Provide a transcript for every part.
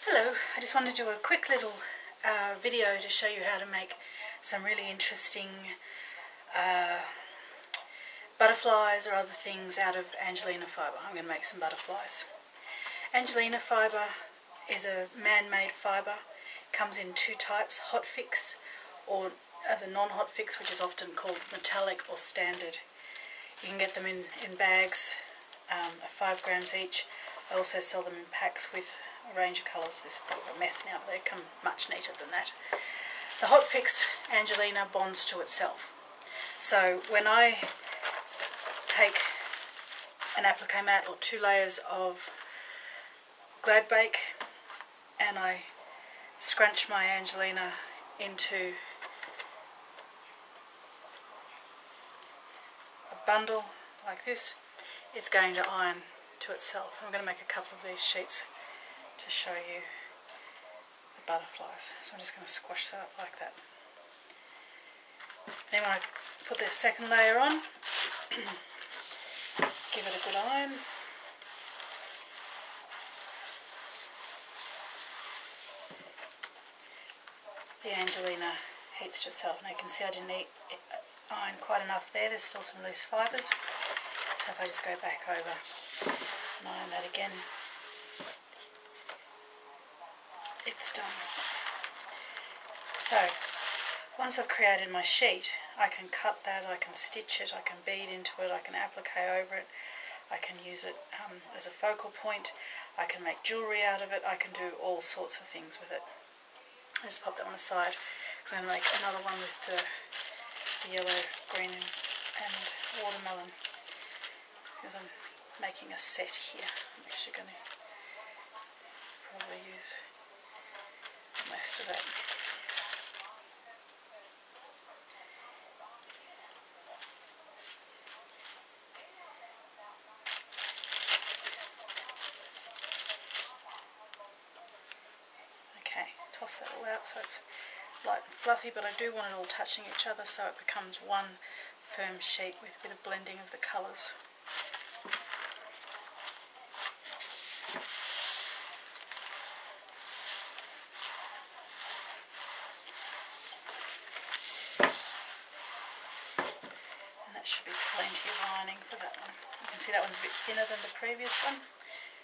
Hello, I just wanted to do a quick little video to show you how to make some really interesting butterflies or other things out of Angelina fibre. I'm going to make some butterflies. Angelina fibre is a man-made fibre. Comes in two types, Hot Fix or the non-Hot Fix, which is often called metallic or standard. You can get them in bags of 5 grams each. I also sell them in packs with a range of colours. This is a bit of a mess now, but they come much neater than that. The Hot Fix Angelina bonds to itself. So when I take an applique mat or 2 layers of Glad Bake and I scrunch my Angelina into a bundle like this, it's going to iron to itself. I'm going to make a couple of these sheets to show you the butterflies. So I'm just going to squash that up like that. Then when I put the second layer on, give it a good iron. The Angelina heats to itself. Now you can see I didn't iron quite enough there. There's still some loose fibres. So if I just go back over and iron that again, it's done. So once I've created my sheet, I can cut that, I can stitch it, I can bead into it, I can applique over it, I can use it as a focal point, I can make jewellery out of it, I can do all sorts of things with it. I'll just pop that one aside because I'm going to make another one with the yellow, green and watermelon, because I'm making a set here. I'm actually going to probably use most of that. Okay, toss that all out so it's light and fluffy, but I do want it all touching each other so it becomes one firm sheet with a bit of blending of the colours. Should be plenty of ironing for that one. You can see that one's a bit thinner than the previous one,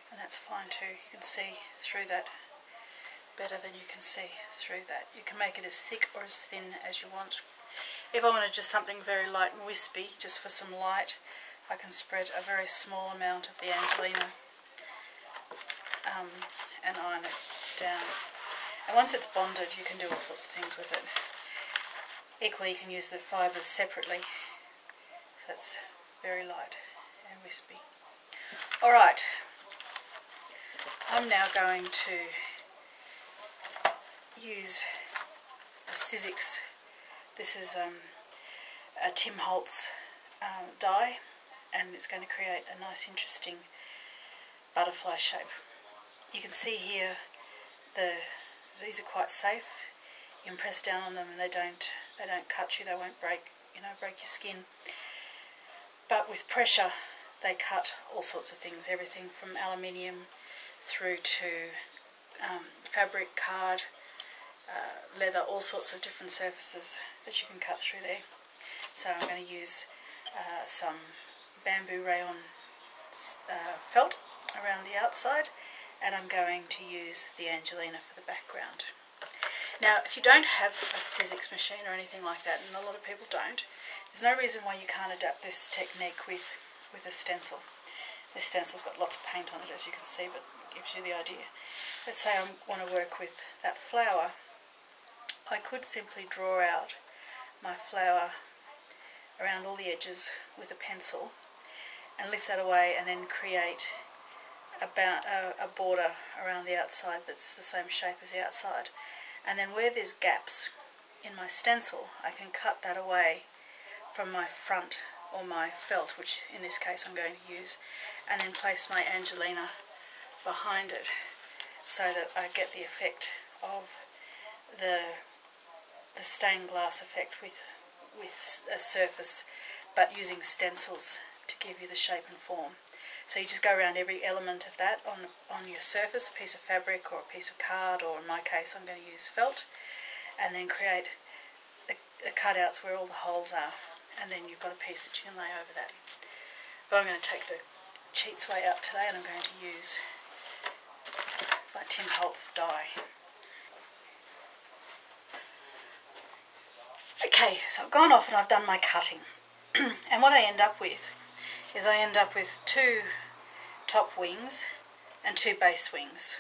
and that's fine too. You can see through that better than you can see through that. You can make it as thick or as thin as you want. If I wanted just something very light and wispy, just for some light, I can spread a very small amount of the Angelina and iron it down. And once it's bonded, you can do all sorts of things with it. Equally, you can use the fibres separately. So it's very light and wispy. Alright, I'm now going to use a Sizzix. This is a Tim Holtz die, and it's going to create a nice interesting butterfly shape. You can see here these are quite safe. You can press down on them and they don't cut you, they won't break your skin. But with pressure, they cut all sorts of things, everything from aluminium through to fabric, card, leather, all sorts of different surfaces that you can cut through there. So I'm going to use some bamboo rayon felt around the outside, and I'm going to use the Angelina for the background. Now, if you don't have a Sizzix machine or anything like that, and a lot of people don't, there's no reason why you can't adapt this technique with a stencil. This stencil's got lots of paint on it, as you can see, but it gives you the idea. Let's say I want to work with that flower. I could simply draw out my flower around all the edges with a pencil and lift that away, and then create a border around the outside that's the same shape as the outside. And then where there's gaps in my stencil, I can cut that away from my front or my felt, which in this case I'm going to use, and then place my Angelina behind it so that I get the effect of the stained glass effect with a surface, but using stencils to give you the shape and form. So you just go around every element of that on your surface, a piece of fabric or a piece of card, or in my case I'm going to use felt, and then create the cutouts where all the holes are, and then you've got a piece that you can lay over that. But I'm going to take the cheat sway out today, and I'm going to use my Tim Holtz die. Okay, so I've gone off and I've done my cutting. And what I end up with is I end up with 2 top wings and 2 base wings.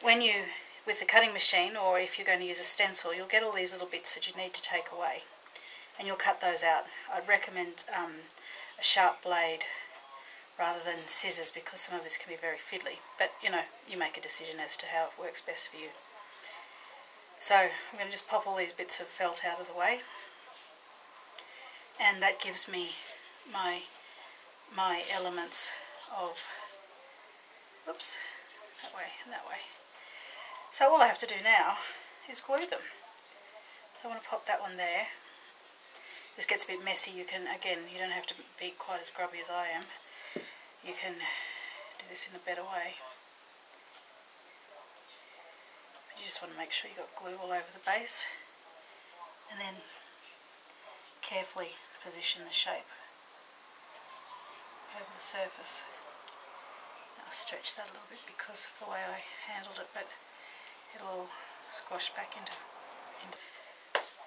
When you, with the cutting machine, or if you're going to use a stencil, you'll get all these little bits that you need to take away, and you'll cut those out. I'd recommend a sharp blade rather than scissors, because some of this can be very fiddly, but you know, you make a decision as to how it works best for you. So I'm going to just pop all these bits of felt out of the way, and that gives me my elements of, oops, that way and that way. So all I have to do now is glue them. So I want to pop that one there. This gets a bit messy. You can, again, you don't have to be quite as grubby as I am. You can do this in a better way. But you just want to make sure you've got glue all over the base, and then carefully position the shape over the surface. I'll stretch that a little bit because of the way I handled it, but it'll all squash back into.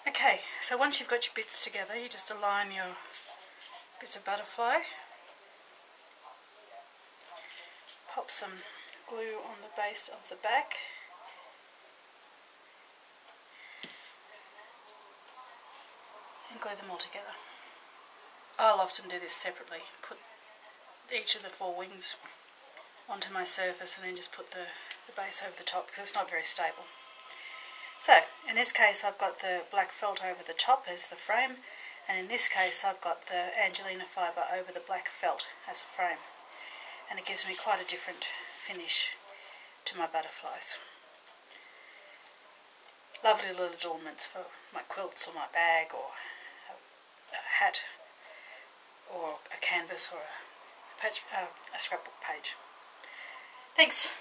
Okay, so once you've got your bits together, you just align your bits of butterfly, pop some glue on the base of the back, and glue them all together. I'll often do this separately, put each of the 4 wings onto my surface and then just put the base over the top, because it's not very stable. So in this case I've got the black felt over the top as the frame, and in this case I've got the Angelina fibre over the black felt as a frame, and it gives me quite a different finish to my butterflies. Lovely little adornments for my quilts or my bag, or a hat, or a canvas, or a scrapbook page. Thanks.